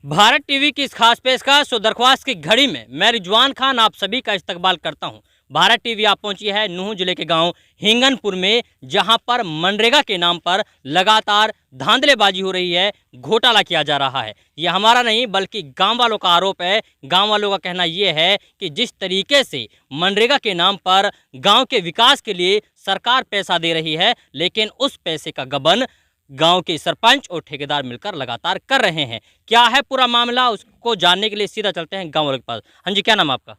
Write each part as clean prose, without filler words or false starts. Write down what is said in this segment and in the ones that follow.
Bharat TV की इस खास पेशकश और दरख्वास्त की घड़ी में मैं रिजवान खान आप सभी का इस्तकबाल करता हूं। भारत टीवी आप पहुंची है नूह जिले के गांव हिंगनपुर में, जहां पर मनरेगा के नाम पर लगातार धांधलेबाजी हो रही है, घोटाला किया जा रहा है। यह हमारा नहीं बल्कि गांव वालों का आरोप है। गांव वालों का कहना यह है कि जिस तरीके से मनरेगा के नाम पर गांव के विकास के लिए सरकार पैसा दे रही है, लेकिन उस पैसे का गबन गांव के सरपंच और ठेकेदार मिलकर लगातार कर रहे हैं। क्या है पूरा मामला, उसको जानने के लिए सीधा चलते हैं गांव वालों के पास। हाँ जी, क्या नाम है आपका?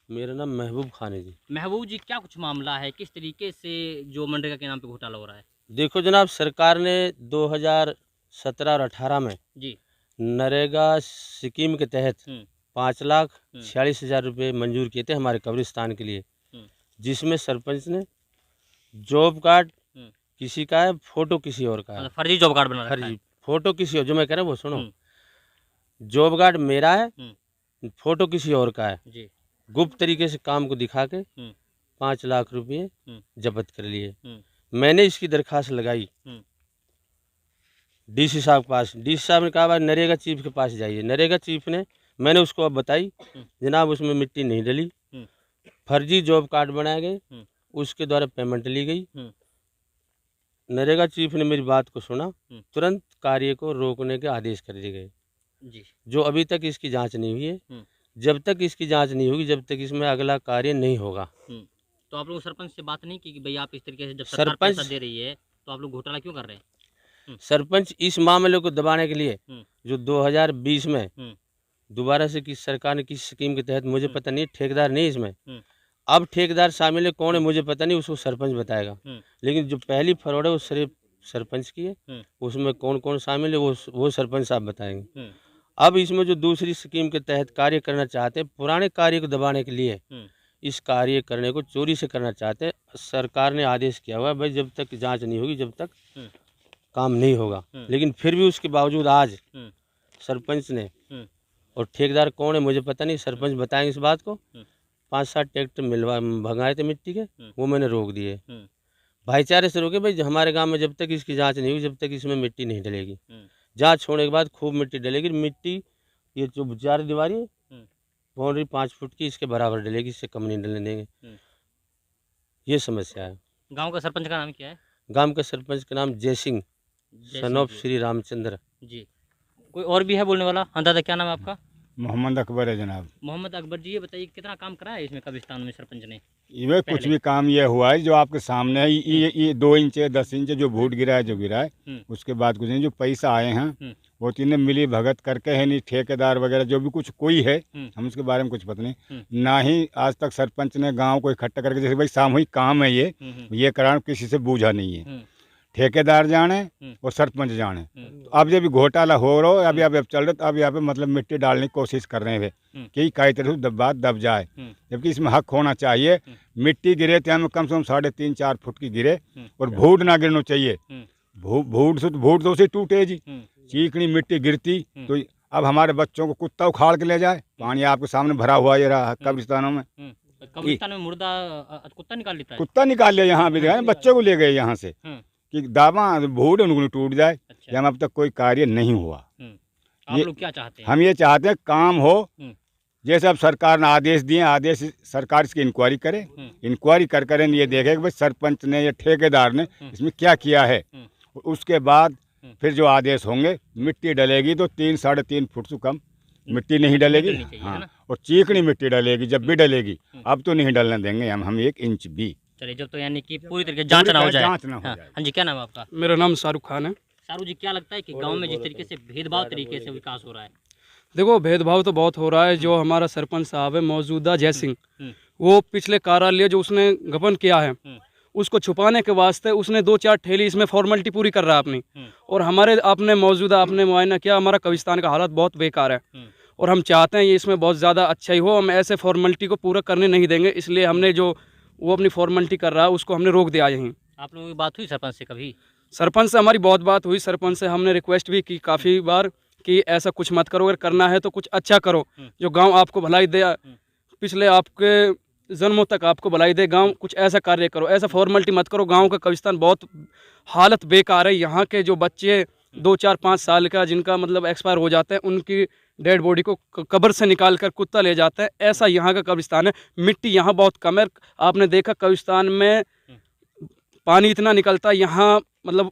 मेरा नाम महबूब खान है जी। महबूब जी, क्या कुछ मामला है, किस तरीके से जो मनरेगा के नाम पे घोटाला हो रहा है? देखो जनाब, सरकार ने 2017 और 18 में जी। नरेगा स्कीम के तहत 5,46,000 रुपये मंजूर किए थे हमारे कब्रिस्तान के लिए, जिसमें सरपंच ने जॉब कार्ड किसी का है, फोटो किसी और का है। फर्जी जॉब कार्ड बना रखा है। फर्जी फोटो किसी और, जो मैं कह रहा हूँ वो सुनो। जॉब कार्ड मेरा है, फोटो किसी और का है। जी। गुप्त तरीके से काम को दिखा के 5 लाख रुपये जब्त कर लिए। मैंने इसकी दरखास्त लगाई डीसी साहब के पास। डीसी साहब ने कहा भाई नरेगा चीफ के पास जाइए। नरेगा चीफ ने, मैंने उसको अब बताई, जनाब उसमें मिट्टी नहीं डली, फर्जी जॉब कार्ड बनाए गए, उसके द्वारा पेमेंट ली गई। नरेगा चीफ ने मेरी बात को सुना, तुरंत कार्य को रोकने के आदेश कर दिए गए, जो अभी तक इसकी जांच नहीं हुई है। जब तक इसकी जांच नहीं होगी, जब तक इसमें अगला कार्य नहीं होगा। तो आप लोग सरपंच से बात नहीं की कि भाई आप इस तरीके से जब सरकार पैसा दे रही है तो आप लोग घोटाला क्यों कर रहे हैं? सरपंच इस मामले को दबाने के लिए जो 2020 में दोबारा से किस सरकार ने किस स्कीम के तहत, मुझे पता नहीं, ठेकेदार नहीं इसमें, अब ठेकेदार शामिल है, कौन है मुझे पता नहीं, उसको सरपंच बताएगा। लेकिन जो पहली फरवरी है वो सिर्फ सरपंच की है, उसमें कौन कौन शामिल है वो सरपंच साहब बताएंगे। अब इसमें जो दूसरी स्कीम के तहत कार्य करना चाहते हैं, पुराने कार्य को दबाने के लिए इस कार्य करने को चोरी से करना चाहते हैं। सरकार ने आदेश किया हुआ है भाई जब तक जांच नहीं होगी, जब तक काम नहीं होगा। लेकिन फिर भी उसके बावजूद आज सरपंच ने, और ठेकेदार कौन है मुझे पता नहीं, सरपंच बताएंगे इस बात को, 5-7 ट्रैक्टर भंगाए थे मिट्टी के, वो मैंने रोक दिए। भाईचारे से रोके भाई, हमारे गांव में जब तक इसकी जांच नहीं होगी, जब तक इसमें मिट्टी नहीं डलेगी। जांच होने के बाद खूब मिट्टी डलेगी। मिट्टी ये जो 4 दीवारी है, बाउंड्री 5 फुट की, इसके बराबर डलेगी, इससे कम नहीं डलने देंगे। ये समस्या है। गांव का सरपंच का नाम क्या है? गांव के सरपंच का नाम जय सिंह सन ऑफ श्री रामचंद्र जी। कोई और भी है बोलने वाला? हाँ दादा, क्या नाम है आपका? मोहम्मद अकबर है जनाब। मोहम्मद अकबर जी, ये बताइए कितना काम करा है इसमें कब्रिस्तान में सरपंच ने? ये कुछ भी काम ये हुआ है जो आपके सामने है। ये 2 इंच 10 इंच जो भूट गिरा है, जो गिरा है, उसके बाद कुछ नहीं। जो पैसा आए हैं वो तीनों मिली भगत करके है, नहीं ठेकेदार वगैरह जो भी कुछ कोई है, हम उसके बारे में कुछ पता नहीं। ना ही आज तक सरपंच ने गाँव को इकट्ठा करके, जैसे भाई सामूहिक काम है ये कराना, किसी से बूझा नहीं है। ठेकेदार जाने और सरपंच जाने। तो अब जब घोटाला हो रहा है, अभी चल रहा, अब यहाँ पे मतलब मिट्टी डालने की कोशिश कर रहे हैं कि कई तरह से बात दब जाए, जबकि इसमें हक होना चाहिए। मिट्टी गिरे तो हमें कम से कम 3.5-4 फुट की गिरे, और भूट ना गिरना चाहिए। भूट तो उसे टूटे जी, चीकनी मिट्टी गिरती तो अब हमारे बच्चों को कुत्ता उखाड़ के ले जाए। पानी आपके सामने भरा हुआ ये रहा कब्रिस्तानों में। कब्रिस्तान में मुर्दा कुत्ता निकाल लेता है। कुत्ता निकाल लिया, यहाँ भी बच्चे को ले गए यहाँ से कि दावा भूट उनको टूट जाए। जब अब तक कोई कार्य नहीं हुआ। आप लोग क्या चाहते हैं? हम ये चाहते हैं काम हो, जैसे अब सरकार ने आदेश दिए, आदेश सरकार इसकी इंक्वायरी करे, इंक्वायरी कर ये देखे कि भाई सरपंच ने या ठेकेदार ने इसमें क्या किया है। उसके बाद फिर जो आदेश होंगे, मिट्टी डलेगी तो 3-3.5 फुट से कम मिट्टी नहीं डलेगी। हाँ, और चीकनी मिट्टी डलेगी जब भी डलेगी। अब तो नहीं डलने देंगे हम 1 इंच भी। चलिए, जब तो यानी कि पूरी तरीके जांच ना हो जाए। हाँ जी, क्या नाम है आपका? मेरा नाम शाहरुख खान है। शाहरुख जी, क्या लगता है कि गांव में जिस तरीके से भेदभाव तरीके से विकास हो रहा है? देखो, भेदभाव तो बहुत हो रहा है। जो हमारा सरपंच साहब है मौजूदा जय सिंह, वो पिछले कार्यालय जो उसने गबन किया है, उसको छुपाने के वास्ते उसने 2-4 ठेली इसमें फॉर्मेलिटी पूरी कर रहा है अपनी। और हमारे आपने मुआयना किया, हमारा कब्रिस्तान का हालत बहुत बेकार है, और हम चाहते हैं ये इसमें बहुत ज़्यादा अच्छा ही हो। हम ऐसे फॉर्मेलिटी को पूरा करने नहीं देंगे, इसलिए हमने जो वो अपनी फॉर्मेलिटी कर रहा है उसको हमने रोक दिया यहीं। आप लोगों की बात हुई सरपंच से कभी? सरपंच से हमारी बहुत बात हुई। सरपंच से हमने रिक्वेस्ट भी की काफ़ी बार कि ऐसा कुछ मत करो, अगर करना है तो कुछ अच्छा करो, जो गांव आपको भलाई दे, पिछले आपके जन्मों तक आपको भलाई दे। गांव कुछ ऐसा कार्य करो, ऐसा फॉर्मेलिटी मत करो। गांव का कब्रिस्तान बहुत हालत बेकार है। यहाँ के जो बच्चे 2, 4, 5 साल का जिनका मतलब एक्सपायर हो जाते हैं, उनकी डेड बॉडी को कब्र से निकाल कर कुत्ता ले जाता है, ऐसा यहाँ का कब्रिस्तान है। मिट्टी यहाँ बहुत कम है। आपने देखा कब्रिस्तान में पानी इतना निकलता है, यहाँ मतलब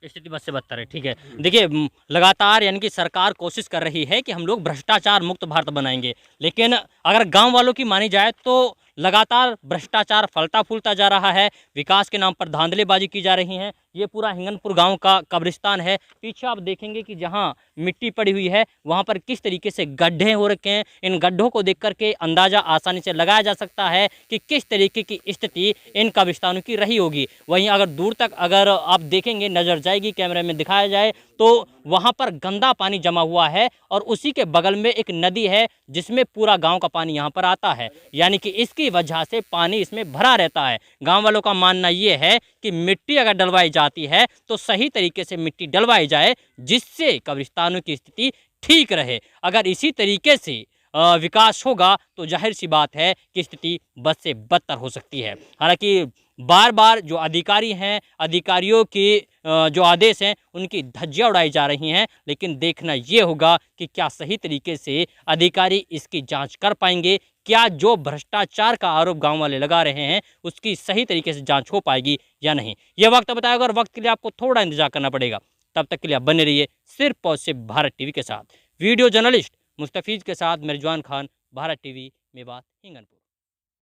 स्थिति बद से बदतर है। ठीक है, देखिए लगातार यानी कि सरकार कोशिश कर रही है कि हम लोग भ्रष्टाचार मुक्त भारत बनाएंगे, लेकिन अगर गांव वालों की मानी जाए तो लगातार भ्रष्टाचार फलता फूलता जा रहा है। विकास के नाम पर धांधलीबाजी की जा रही है। ये पूरा हिंगनपुर गांव का कब्रिस्तान है। पीछे आप देखेंगे कि जहां मिट्टी पड़ी हुई है वहां पर किस तरीके से गड्ढे हो रखे हैं। इन गड्ढों को देख करके अंदाज़ा आसानी से लगाया जा सकता है कि किस तरीके की स्थिति इन कब्रिस्तानों की रही होगी। वहीं अगर दूर तक अगर आप देखेंगे, नज़र जाएगी, कैमरे में दिखाया जाए तो वहाँ पर गंदा पानी जमा हुआ है और उसी के बगल में एक नदी है जिसमें पूरा गांव का पानी यहाँ पर आता है, यानी कि इसकी वजह से पानी इसमें भरा रहता है। गांव वालों का मानना ये है कि मिट्टी अगर डलवाई जाती है तो सही तरीके से मिट्टी डलवाई जाए, जिससे कब्रिस्तानों की स्थिति ठीक रहे। अगर इसी तरीके से विकास होगा तो जाहिर सी बात है कि स्थिति बद से बदतर हो सकती है। हालांकि बार बार जो अधिकारी हैं, अधिकारियों की जो आदेश हैं उनकी धज्जियां उड़ाई जा रही हैं, लेकिन देखना ये होगा कि क्या सही तरीके से अधिकारी इसकी जांच कर पाएंगे। क्या जो भ्रष्टाचार का आरोप गांव वाले लगा रहे हैं उसकी सही तरीके से जांच हो पाएगी या नहीं, यह वक्त बताएगा। और वक्त के लिए आपको थोड़ा इंतजार करना पड़ेगा। तब तक के लिए आप बने रहिए सिर्फ और सिर्फ भारत टीवी के साथ। वीडियो जर्नलिस्ट मुस्तफीज के साथ मेजबान खान, भारत टीवी, मेवात, हिंगनपुर।